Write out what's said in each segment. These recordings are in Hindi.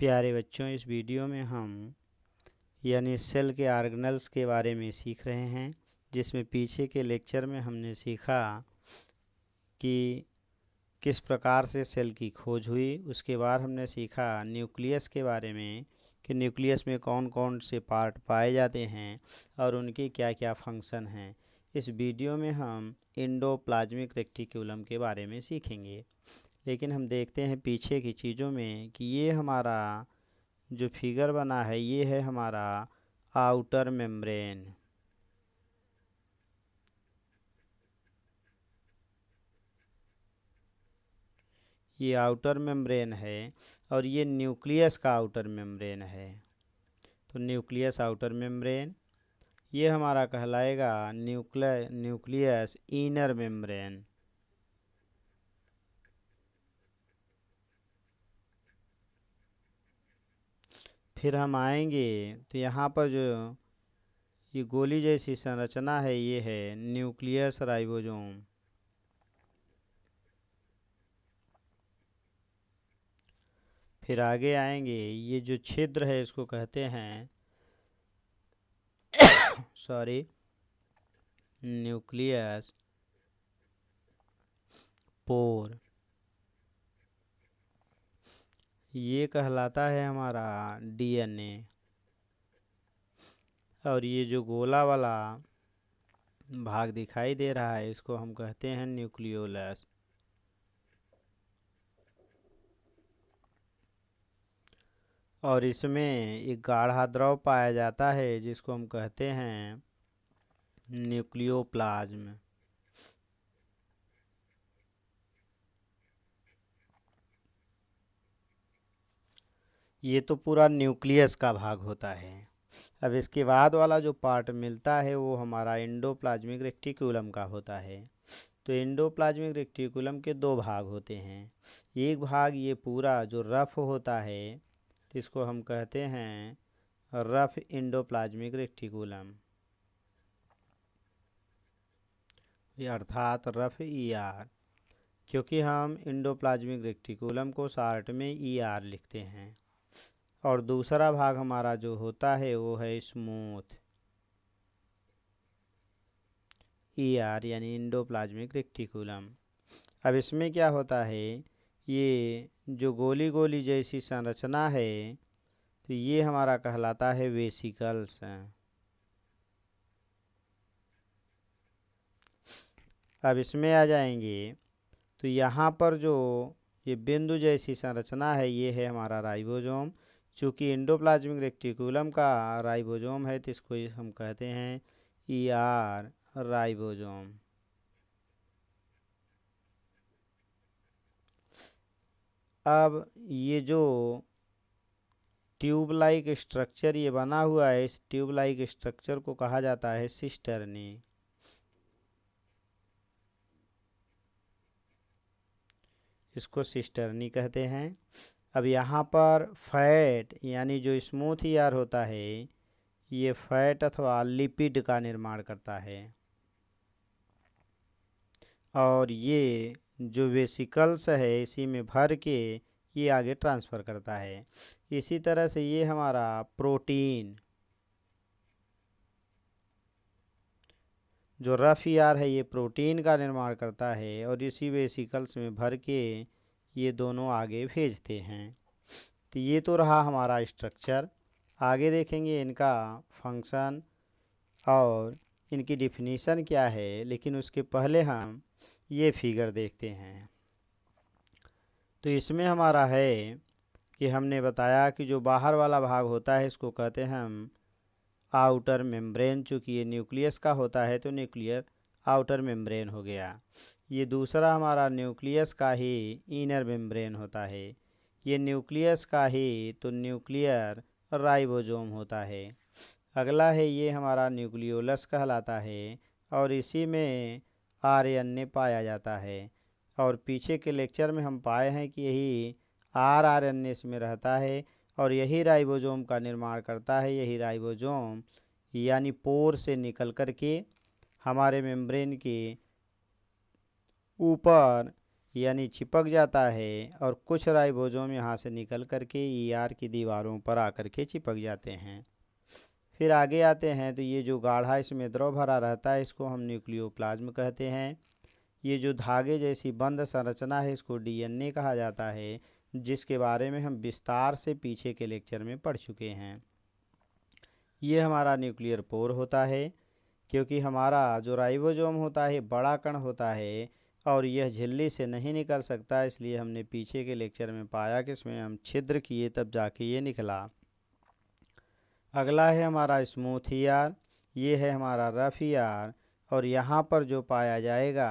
प्यारे बच्चों, इस वीडियो में हम यानी सेल के ऑर्गेनेल्स के बारे में सीख रहे हैं, जिसमें पीछे के लेक्चर में हमने सीखा कि किस प्रकार से सेल की खोज हुई। उसके बाद हमने सीखा न्यूक्लियस के बारे में कि न्यूक्लियस में कौन कौन से पार्ट पाए जाते हैं और उनके क्या क्या फंक्शन हैं। इस वीडियो में हम एंडोप्लाज्मिक रेटिकुलम के बारे में सीखेंगे, लेकिन हम देखते हैं पीछे की चीज़ों में कि ये हमारा जो फिगर बना है ये है हमारा आउटर मेम्ब्रेन। ये आउटर मेम्ब्रेन है और ये न्यूक्लियस का आउटर मेम्ब्रेन है। तो न्यूक्लियस आउटर मेम्ब्रेन ये हमारा कहलाएगा न्यूक्लियस इनर मेम्ब्रेन। फिर हम आएंगे तो यहाँ पर जो ये गोली जैसी संरचना है ये है न्यूक्लियस राइबोसोम। फिर आगे आएंगे, ये जो छिद्र है इसको कहते हैं न्यूक्लियस पोर। ये कहलाता है हमारा डीएनए। और ये जो गोला वाला भाग दिखाई दे रहा है इसको हम कहते हैं न्यूक्लियोलस। और इसमें एक गाढ़ा द्रव पाया जाता है जिसको हम कहते हैं न्यूक्लियोप्लाज्म। ये तो पूरा न्यूक्लियस का भाग होता है। अब इसके बाद वाला जो पार्ट मिलता है वो हमारा एंडोप्लाज्मिक रेटिकुलम का होता है। तो एंडोप्लाज्मिक रेटिकुलम के दो भाग होते हैं। एक भाग ये पूरा जो रफ होता है तो इसको हम कहते हैं रफ एंडोप्लाज्मिक रेटिकुलम, अर्थात रफ ईआर, क्योंकि हम एंडोप्लाज्मिक रेटिकुलम को शॉर्ट में ईआर लिखते हैं। और दूसरा भाग हमारा जो होता है वो है स्मूथ ईआर यानी एंडोप्लाज्मिक रेटिकुलम। अब इसमें क्या होता है, ये जो गोली गोली जैसी संरचना है तो ये हमारा कहलाता है वेसिकल्स। अब इसमें आ जाएंगे तो यहाँ पर जो ये बिंदु जैसी संरचना है ये है हमारा राइबोसोम। चूँकि एंडोप्लाज्मिक रेटिकुलम का राइबोसोम है तो इसको हम कहते हैं ईआर राइबोसोम। अब ये जो ट्यूब लाइक स्ट्रक्चर ये बना हुआ है, इस ट्यूब लाइक स्ट्रक्चर को कहा जाता है सिस्टर्नी। इसको सिस्टर्नी कहते हैं। अब यहाँ पर फैट यानी जो स्मूथ ईआर होता है ये फैट अथवा लिपिड का निर्माण करता है और ये जो वेसिकल्स है इसी में भर के ये आगे ट्रांसफ़र करता है। इसी तरह से ये हमारा प्रोटीन जो रफ ईआर है ये प्रोटीन का निर्माण करता है और इसी वेसिकल्स में भर के ये दोनों आगे भेजते हैं। तो ये तो रहा हमारा स्ट्रक्चर। आगे देखेंगे इनका फंक्शन और इनकी डिफिनीशन क्या है, लेकिन उसके पहले हम ये फिगर देखते हैं। तो इसमें हमारा है कि हमने बताया कि जो बाहर वाला भाग होता है इसको कहते हैं हम आउटर मेम्ब्रेन। चूँकि ये न्यूक्लियस का होता है तो न्यूक्लियर आउटर मेम्ब्रेन हो गया। ये दूसरा हमारा न्यूक्लियस का ही इनर मेम्ब्रेन होता है। ये न्यूक्लियस का ही तो न्यूक्लियर राइबोसोम होता है। अगला है ये हमारा न्यूक्लियोलस कहलाता है और इसी में आरएनए पाया जाता है। और पीछे के लेक्चर में हम पाए हैं कि यही आरएनए इसमें रहता है और यही राइबोसोम का निर्माण करता है। यही राइबोसोम यानी पोर से निकल कर के हमारे मेम्ब्रेन के ऊपर यानी चिपक जाता है, और कुछ राइबोसोम यहाँ से निकल करके ईआर की दीवारों पर आकर के चिपक जाते हैं। फिर आगे आते हैं तो ये जो गाढ़ा इसमें द्रव भरा रहता है इसको हम न्यूक्लियोप्लाज्म कहते हैं। ये जो धागे जैसी बंद संरचना है इसको डीएनए कहा जाता है, जिसके बारे में हम विस्तार से पीछे के लेक्चर में पढ़ चुके हैं। ये हमारा न्यूक्लियर पोर होता है, क्योंकि हमारा जो राइबोसोम होता है बड़ा कण होता है और यह झिल्ली से नहीं निकल सकता, इसलिए हमने पीछे के लेक्चर में पाया कि इसमें हम छिद्र किए तब जाके ये निकला। अगला है हमारा स्मूथ ईआर, ये है हमारा रफ ईआर, और यहाँ पर जो पाया जाएगा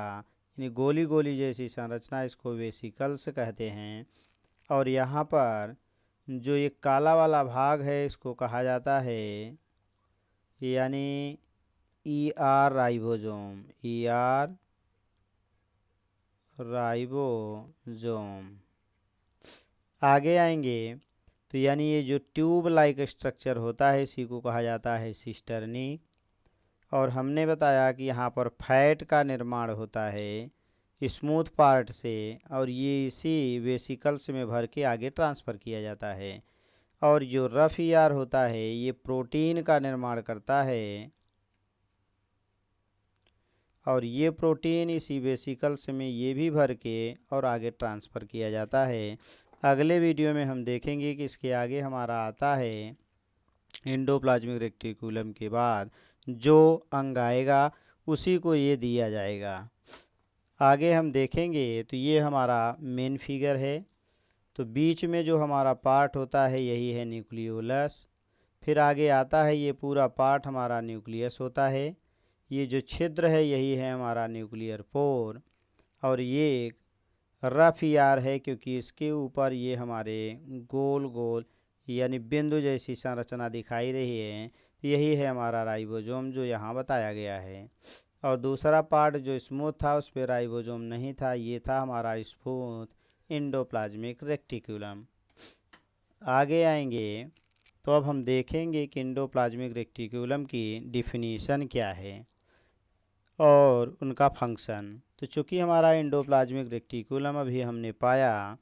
यानी गोली गोली जैसी संरचना इसको वेसिकल्स कहते हैं। और यहाँ पर जो एक काला वाला भाग है इसको कहा जाता है यानी ईआर राइबोसोम, ईआर राइबोसोम। आगे आएंगे तो यानी ये जो ट्यूब लाइक स्ट्रक्चर होता है इसी को कहा जाता है सिस्टर्नी। और हमने बताया कि यहाँ पर फैट का निर्माण होता है स्मूथ पार्ट से, और ये इसी वेसिकल्स में भर के आगे ट्रांसफ़र किया जाता है। और जो रफ ईआर होता है ये प्रोटीन का निर्माण करता है, और ये प्रोटीन इसी वेसिकल्स में ये भी भर के और आगे ट्रांसफ़र किया जाता है। अगले वीडियो में हम देखेंगे कि इसके आगे हमारा आता है एंडोप्लाज्मिक रेक्टिकुलम के बाद जो अंग आएगा उसी को ये दिया जाएगा। आगे हम देखेंगे तो ये हमारा मेन फिगर है, तो बीच में जो हमारा पार्ट होता है यही है न्यूक्लियोलस। फिर आगे आता है ये पूरा पार्ट हमारा न्यूक्लियस होता है, ये जो छिद्र है यही है हमारा न्यूक्लियर पोर, और ये एक रफ ईआर है क्योंकि इसके ऊपर ये हमारे गोल गोल यानी बिंदु जैसी संरचना दिखाई रही है, तो यही है हमारा राइबोसोम जो यहाँ बताया गया है। और दूसरा पार्ट जो स्मूथ था उस पर राइबोसोम नहीं था, ये था हमारा स्मूथ एंडोप्लाज्मिक रेक्टिकुलम। आगे आएंगे तो अब हम देखेंगे कि एंडोप्लाज्मिक रेक्टिकुलम की डिफिनीशन क्या है और उनका फंक्शन। तो चूँकि हमारा एंडोप्लाज्मिक रेक्टिकुलम अभी हमने पाया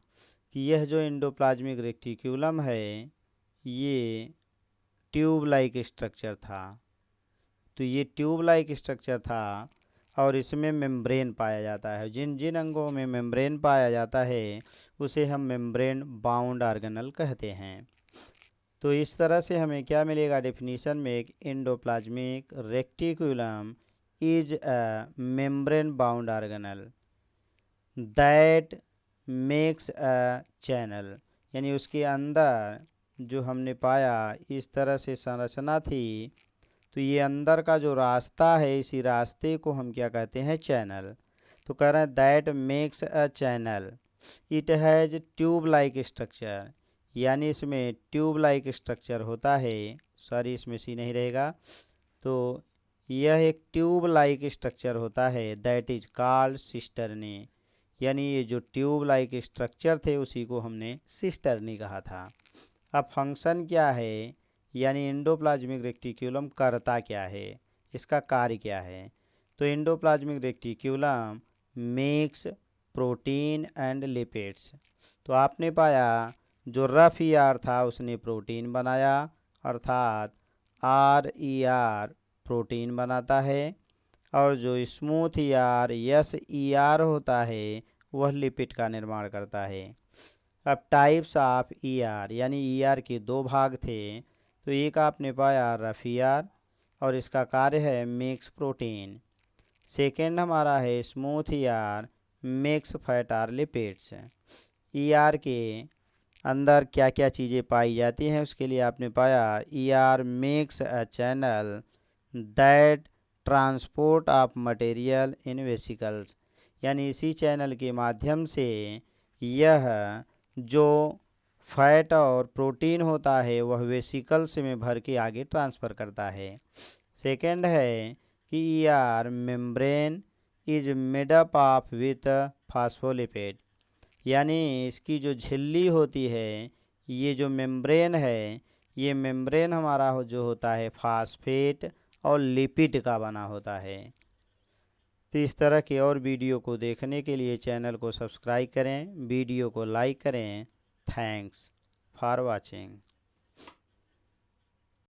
कि यह जो एंडोप्लाज्मिक रेक्टिकुलम है ये ट्यूब लाइक स्ट्रक्चर था, तो ये ट्यूब लाइक स्ट्रक्चर था और इसमें मेम्ब्रेन पाया जाता है। जिन जिन अंगों में मेम्ब्रेन पाया जाता है उसे हम मेम्ब्रेन बाउंड ऑर्गेनल कहते हैं। तो इस तरह से हमें क्या मिलेगा डेफिनीशन में, एक endoplasmic reticulum is a membrane bound organelle that makes a channel, यानी उसके अंदर जो हमने पाया इस तरह से संरचना थी, तो ये अंदर का जो रास्ता है इसी रास्ते को हम क्या कहते हैं, चैनल। तो कह रहे हैं that makes a channel, it has tube like structure, यानी इसमें ट्यूब लाइक स्ट्रक्चर होता है, सॉरी इसमें सी नहीं रहेगा, तो यह एक ट्यूब लाइक स्ट्रक्चर होता है दैट इज कॉल्ड सिस्टर्नी, यानी ये जो ट्यूब लाइक स्ट्रक्चर थे उसी को हमने सिस्टर्नी कहा था। अब फंक्शन क्या है, यानी एंडोप्लाज्मिक रेक्टिकुलम करता क्या है, इसका कार्य क्या है। तो endoplasmic reticulum makes protein and lipids. तो आपने पाया जो रफ ईआर था उसने प्रोटीन बनाया, अर्थात आर ई आर प्रोटीन बनाता है, और जो स्मूथ ईआर यस ईआर होता है वह लिपिड का निर्माण करता है। अब टाइप्स ऑफ ईआर, यानी ईआर के दो भाग थे, तो एक आपने पाया रफ ईआर और इसका कार्य है मेक्स प्रोटीन। सेकेंड हमारा है smooth ER makes fat or lipids. ER के अंदर क्या क्या चीज़ें पाई जाती हैं उसके लिए आपने पाया ER makes a channel that transport of material in vesicles, यानी इसी चैनल के माध्यम से यह जो फैट और प्रोटीन होता है वह वेसिकल्स में भर के आगे ट्रांसफ़र करता है। सेकेंड है कि ER membrane is made up of with phospholipid, यानी इसकी जो झिल्ली होती है ये जो मेम्ब्रेन है ये मेम्ब्रेन हमारा जो होता है फास्फेट और लिपिड का बना होता है। तो इस तरह के और वीडियो को देखने के लिए चैनल को सब्सक्राइब करें, वीडियो को लाइक करें। Thanks for watching.